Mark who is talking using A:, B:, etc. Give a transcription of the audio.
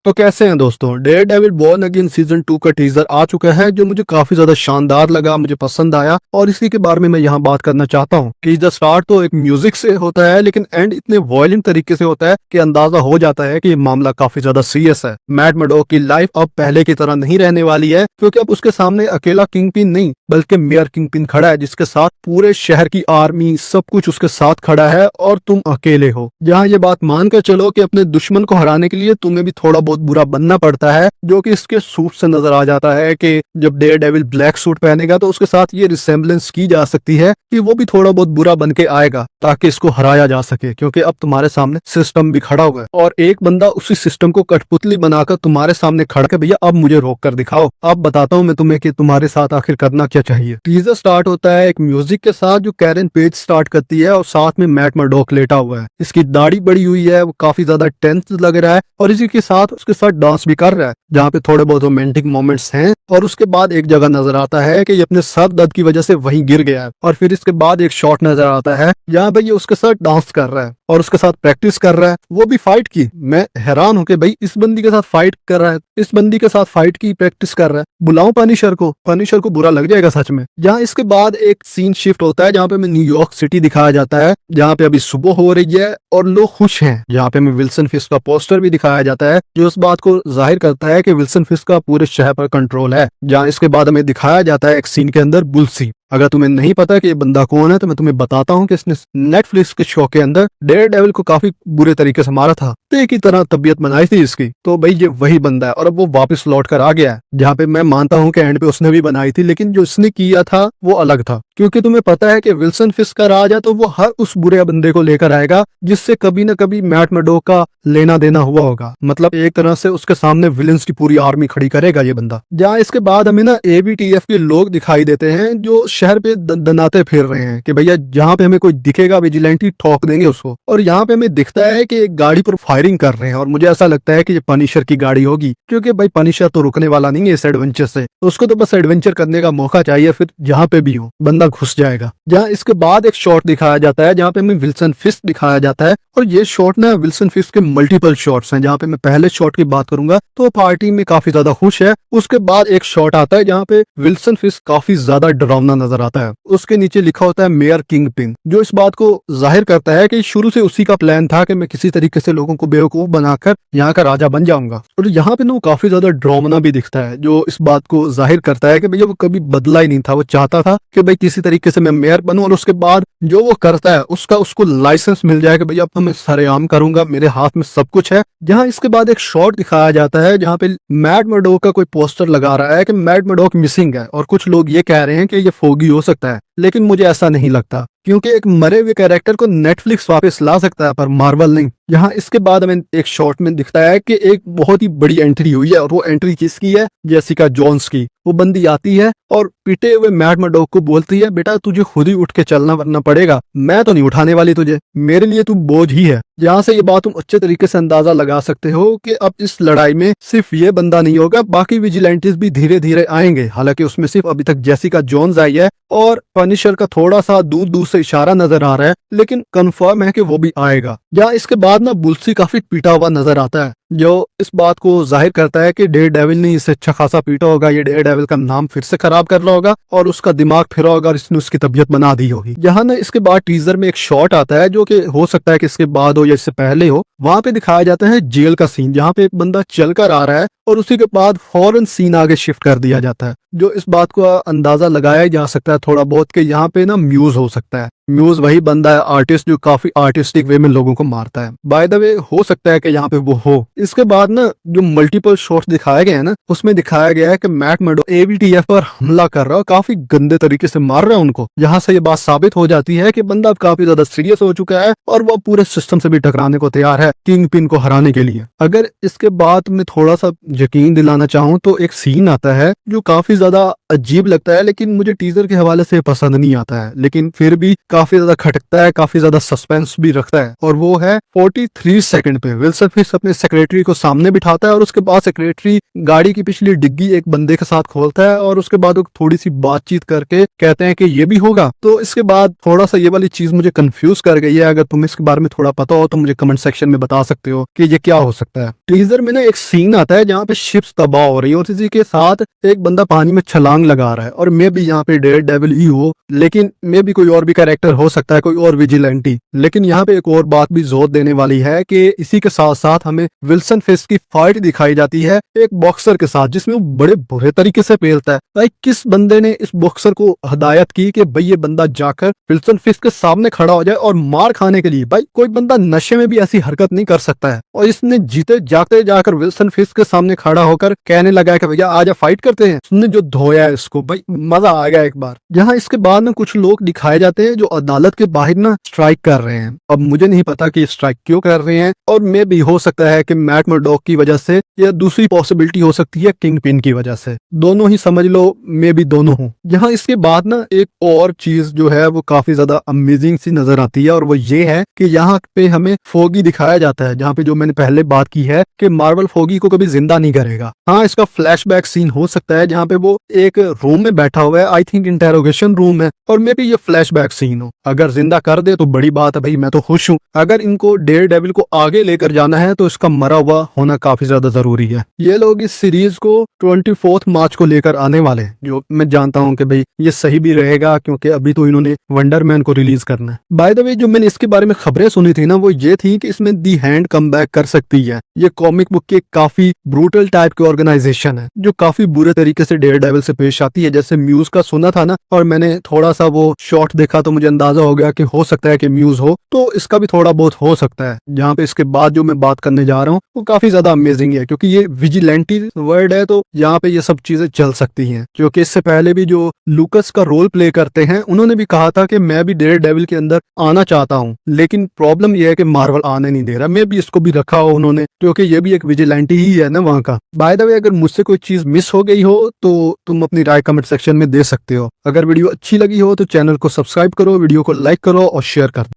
A: तो कैसे हैं दोस्तों। डेयरडेविल बॉर्न अगेन सीजन 2 का टीजर आ चुका है जो मुझे काफी ज्यादा शानदार लगा, मुझे पसंद आया और इसी के बारे में मैं यहाँ बात करना चाहता हूँ। टीजर स्टार्ट तो एक म्यूजिक से होता है लेकिन एंड इतने वॉयलेंट तरीके से होता है कि अंदाजा हो जाता है कि ये मामला काफी ज्यादा सीरियस है। मैट मर्डॉक की लाइफ अब पहले की तरह नहीं रहने वाली है क्योंकि अब उसके सामने अकेला किंगपिन नहीं बल्कि मेयर किंगपिन खड़ा है जिसके साथ पूरे शहर की आर्मी सब कुछ उसके साथ खड़ा है और तुम अकेले हो। जहाँ ये बात मान कर चलो कि अपने दुश्मन को हराने के लिए तुम्हें भी थोड़ा बहुत बुरा बनना पड़ता है, जो कि इसके सूट से नजर आ जाता है कि जब डेयरडेविल ब्लैक सूट पहनेगा तो उसके साथ ये रिसेम्बलेंस की जा सकती है कि वो भी थोड़ा बहुत बुरा बन के आएगा ताकि इसको हराया जा सके, क्योंकि अब तुम्हारे सामने सिस्टम भी खड़ा हुआ है और एक बंदा उसी सिस्टम को कठपुतली बनाकर तुम्हारे सामने खड़ा के भैया अब मुझे रोक कर दिखाओ, अब बताता हूँ मैं तुम्हें कि तुम्हारे साथ आखिर करना क्या चाहिए। टीजर स्टार्ट होता है एक म्यूजिक के साथ जो कैरन पेज स्टार्ट करती है और साथ में मैट मर्डॉक लेटा हुआ है। इसकी दाढ़ी बड़ी हुई है, वो काफी ज्यादा टेंस लग रहा है और इसी के साथ उसके साथ डांस भी कर रहा है जहाँ पे थोड़े बहुत रोमांटिक मोमेंट्स हैं। और उसके बाद एक जगह नजर आता है कि ये अपने सर दर्द की वजह से वहीं गिर गया है और फिर इसके बाद एक शॉट नजर आता है जहाँ पे ये उसके साथ डांस कर रहा है और उसके साथ प्रैक्टिस कर रहा है, वो भी फाइट की। मैं हैरान हूं कि भाई इस बंदी के साथ फाइट कर रहा है, इस बंदी के साथ फाइट की प्रैक्टिस कर रहा है। बुलाऊं पनिशर को बुरा लग जाएगा सच में। जहाँ इसके बाद एक सीन शिफ्ट होता है जहाँ पे हमें न्यूयॉर्क सिटी दिखाया जाता है जहाँ पे अभी सुबह हो रही है और लोग खुश हैं। जहाँ पे हमें विल्सन फिस्क का पोस्टर भी दिखाया जाता है जो इस बात को जाहिर करता है कि विल्सन फिस्क का पूरे शहर पर कंट्रोल है। जहाँ इसके बाद हमें दिखाया जाता है एक सीन के अंदर बुल्सी। अगर तुम्हें नहीं पता कि ये बंदा कौन है तो मैं तुम्हें बताता हूँ कि इसने नेटफ्लिक्स के शो के अंदर डेयरडेविल को काफी बुरे तरीके से मारा था, तो एक ही तरह तबीयत बनाई थी इसकी। तो भाई ये वही बंदा है और अब वो वापस लौट कर आ गया है। जहाँ पे मैं मानता हूँ कि एंड पे उसने भी बनाई थी लेकिन जो इसने किया था वो अलग था, क्योंकि तुम्हें पता है कि विल्सन फिस्क का राज है तो वो हर उस बुरे बंदे को लेकर आएगा जिससे कभी न कभी मैट मर्डॉक का लेना देना हुआ होगा। मतलब एक तरह से उसके सामने विलन्स की पूरी आर्मी खड़ी करेगा ये बंदा। जहाँ इसके बाद हमें ना ABTF के लोग दिखाई देते हैं जो शहर पे दनाते फिर रहे हैं कि भैया जहाँ पे हमें कोई दिखेगा विजिलेंटी ठोक देंगे उसको। और यहाँ पे हमें दिखता है कि एक गाड़ी पर फायरिंग कर रहे हैं और मुझे ऐसा लगता है कि ये पनिशर की गाड़ी होगी, क्योंकि भाई पनिशर तो रुकने वाला नहीं है इस एडवेंचर से, तो उसको तो बस एडवेंचर करने का मौका चाहिए, फिर जहाँ पे भी हो बंदा घुस जाएगा। जहाँ इसके बाद एक शॉट दिखाया जाता है जहाँ पे हमें विल्सन फिस्क दिखाया जाता है और ये शॉट ना विल्सन फिस्क के मल्टीपल शॉट्स हैं। जहाँ पे मैं पहले शॉट की बात करूंगा तो पार्टी में काफी ज्यादा खुश है। उसके बाद एक शॉट आता है जहाँ पे विल्सन फिस्क काफी ज्यादा डरावना नजर आता है। उसके नीचे लिखा होता है मेयर किंगपिन, जो इस बात को जाहिर करता है कि शुरू से उसी का प्लान था कि मैं किसी तरीके से लोगों को बेवकूफ बनाकर यहाँ का राजा बन जाऊंगा। और यहाँ पे ना वो काफी ज्यादा डरावना भी दिखता है जो इस बात को जाहिर करता है कि भैया वो कभी बदला ही नहीं था। वो चाहता था कि भाई किसी तरीके से मैं मेयर बनूं और उसके बाद जो वो करता है उसका उसको लाइसेंस मिल जाए कि भैया अब मैं सरेआम करूंगा, मेरे हाथ में सब कुछ है। जहाँ इसके बाद एक शॉट दिखाया जाता है जहाँ पे मैट मर्डॉक का कोई पोस्टर लगा रहा है कि मैट मर्डॉक मिसिंग है और कुछ लोग ये कह रहे हैं कि ये फोगी हो सकता है, लेकिन मुझे ऐसा नहीं लगता क्योंकि एक मरे हुए कैरेक्टर को नेटफ्लिक्स वापस ला सकता है पर मार्वल नहीं। यहाँ इसके बाद हमें एक शॉट में दिखता है कि एक बहुत ही बड़ी एंट्री हुई है और वो एंट्री किसकी है? जेसिका जोन्स की। वो बंदी आती है और पिटे हुए मैट मर्डॉक को बोलती है बेटा तुझे खुद ही उठ के चलना वरना पड़ेगा, मैं तो नहीं उठाने वाली तुझे, मेरे लिए तू बोझ ही है। यहाँ से ये बात तुम अच्छे तरीके से अंदाजा लगा सकते हो कि अब इस लड़ाई में सिर्फ ये बंदा नहीं होगा, बाकी विजिलेंटिस भी धीरे धीरे आएंगे। हालांकि उसमें सिर्फ अभी तक जेसिका जोन्स आई है और पनिशर का थोड़ा सा दूर दूर से इशारा नजर आ रहा है, लेकिन कंफर्म है कि वो भी आएगा। जहाँ इसके बाद ना बुल्सी काफी पीटा हुआ नजर आता है जो इस बात को जाहिर करता है कि डेयरडेविल ने इसे अच्छा खासा पीटा होगा, ये डेयरडेविल का नाम फिर से खराब कर रहा होगा और उसका दिमाग फिरा होगा और इसने उसकी तबीयत बना दी होगी। यहाँ ना इसके बाद टीजर में एक शॉट आता है जो कि हो सकता है कि इसके बाद हो या इससे पहले हो। वहां पे दिखाया जाता है जेल का सीन जहाँ पे एक बंदा चल कर आ रहा है और उसी के बाद फौरन सीन आगे शिफ्ट कर दिया जाता है, जो इस बात को अंदाजा लगाया जा सकता है थोड़ा बहुत कि यहाँ पे ना म्यूज हो सकता है। म्यूज वही बंदा है आर्टिस्ट जो काफी आर्टिस्टिक वे में लोगों को मारता है। बाय द वे हो सकता है कि यहाँ पे वो हो। इसके बाद ना जो मल्टीपल शॉट्स दिखाए गए हैं ना उसमें दिखाया गया है कि मैट मर्डॉक ABTF पर हमला कर रहा है, काफी गंदे तरीके से मार रहा है उनको। यहाँ से ये बात साबित हो जाती है कि बंदा अब काफी ज्यादा सीरियस हो चुका है और वो पूरे सिस्टम से भी टकराने को तैयार है किंगपिन को हराने के लिए। अगर इसके बाद मैं थोड़ा सा यकीन दिलाना चाहूँ तो एक सीन आता है जो काफी ज्यादा अजीब लगता है, लेकिन मुझे टीजर के हवाले से पसंद नहीं आता है, लेकिन फिर भी काफी ज्यादा खटकता है, काफी ज्यादा सस्पेंस भी रखता है, और वो है 43 सेकंड पे विल्सन फिस्क अपने सेक्रेटरी को सामने बिठाता है और उसके बाद सेक्रेटरी गाड़ी की पिछली डिग्गी एक बंदे के साथ खोलता है और उसके बाद वो थोड़ी सी बातचीत करके कहते हैं कि ये भी होगा। तो इसके बाद थोड़ा सा ये वाली चीज मुझे कंफ्यूज कर गई है। अगर तुम्हें इसके बारे में थोड़ा पता हो तो मुझे कमेंट सेक्शन में बता सकते हो कि ये क्या हो सकता है। टीजर में ना एक सीन आता है जहाँ पे शिप्स तबाह हो रही है और इसी के साथ एक बंदा पानी में छलांग लगा रहा है, और मैं भी यहाँ पे डेयर डेविल ही हूँ, लेकिन मैं भी कोई और भी कैरेक्टर हो सकता है, कोई और विजिलेंटी। लेकिन यहाँ पे एक और बात भी जोर देने वाली है कि इसी के साथ साथ हमें विल्सन फिस्क की फाइट दिखाई जाती है एक बॉक्सर के साथ, जिसमें वो बड़े बुरे तरीके से पेलता है। भाई किस बंदे ने इस बॉक्सर को हदायत की कि भाई ये बंदा जाकर विल्सन फिस्क के सामने खड़ा हो जाए और मार खाने के लिए? भाई कोई बंदा नशे में भी ऐसी हरकत नहीं कर सकता है, और इसने जीते जागते जाकर विल्सन फिस्क के सामने खड़ा होकर कहने लगा कि भैया आजा फाइट करते हैं। उसने जो धोया है इसको, भाई मजा आ गया एक बार। जहाँ इसके बाद में कुछ लोग दिखाए जाते हैं जो अदालत के बाहर ना स्ट्राइक कर रहे हैं। अब मुझे नहीं पता कि स्ट्राइक क्यों कर रहे हैं, और मे भी हो सकता है कि मैट मर्डॉक की वजह से, या दूसरी पॉसिबिलिटी हो सकती है किंग पिन की वजह से। दोनों ही समझ लो, मे भी दोनों हो। यहाँ इसके बाद ना एक और चीज जो है वो काफी ज्यादा अमेजिंग सी नजर आती है, और वो ये है कि यहाँ पे हमें फोगी दिखाया जाता है, जहाँ पे जो मैंने पहले बात की है कि मार्वल फोगी को कभी जिंदा नहीं करेगा। हाँ, इसका फ्लैशबैक सीन हो सकता है जहाँ पे वो एक रूम में बैठा हुआ है, आई थिंक इंटेरोगेशन रूम है, और मे भी ये फ्लैशबैक सीन हो। अगर जिंदा कर दे तो बड़ी बात है भाई, मैं तो खुश हूँ। अगर इनको डेयर डेविल को आगे लेकर जाना है तो इसका मरा हुआ होना काफी ज्यादा जरूरी है। ये लोग इस सीरीज को 24 मार्च को लेकर आने वाले हैं, जो मैं जानता हूँ कि भाई ये सही भी रहेगा, क्योंकि अभी तो इन्होंने वंडरमैन को रिलीज करना है। बाय द वे, जो मैंने इसके बारे में खबरें सुनी थी ना, वो ये थी कि इसमें दी हैंड कम बैक कर सकती है। ये कॉमिक बुक की काफी ब्रूटल टाइप की ऑर्गेनाइजेशन है जो काफी बुरे तरीके से डेयर डेविल से पेश आती है। जैसे म्यूज का सुना था ना, और मैंने थोड़ा सा वो शॉर्ट देखा तो मुझे अंदाजा हो गया कि हो सकता है कि म्यूज हो, तो इसका भी थोड़ा बहुत हो सकता है। जहाँ पे इसके बाद जो मैं बात करने जा रहा हूँ वो काफी ज्यादा अमेजिंग है, क्योंकि ये विजिलेंटी वर्ड है, तो यहाँ पे ये सब चीजें चल सकती हैं। क्योंकि इससे पहले भी जो लूकस का रोल प्ले करते हैं, उन्होंने भी कहा था कि मैं भी डेयर डेविल के अंदर आना चाहता हूँ, लेकिन प्रॉब्लम यह है कि मार्वल आने नहीं दे रहा। मैं भी इसको भी रखा हो उन्होंने, क्योंकि ये भी एक विजिलेंटी ही है ना वहाँ का। बाय द वे, अगर मुझसे कोई चीज मिस हो गई हो तो तुम अपनी राय कमेंट सेक्शन में दे सकते हो। अगर वीडियो अच्छी लगी हो तो चैनल को सब्सक्राइब करो, वीडियो को लाइक करो और शेयर कर दो।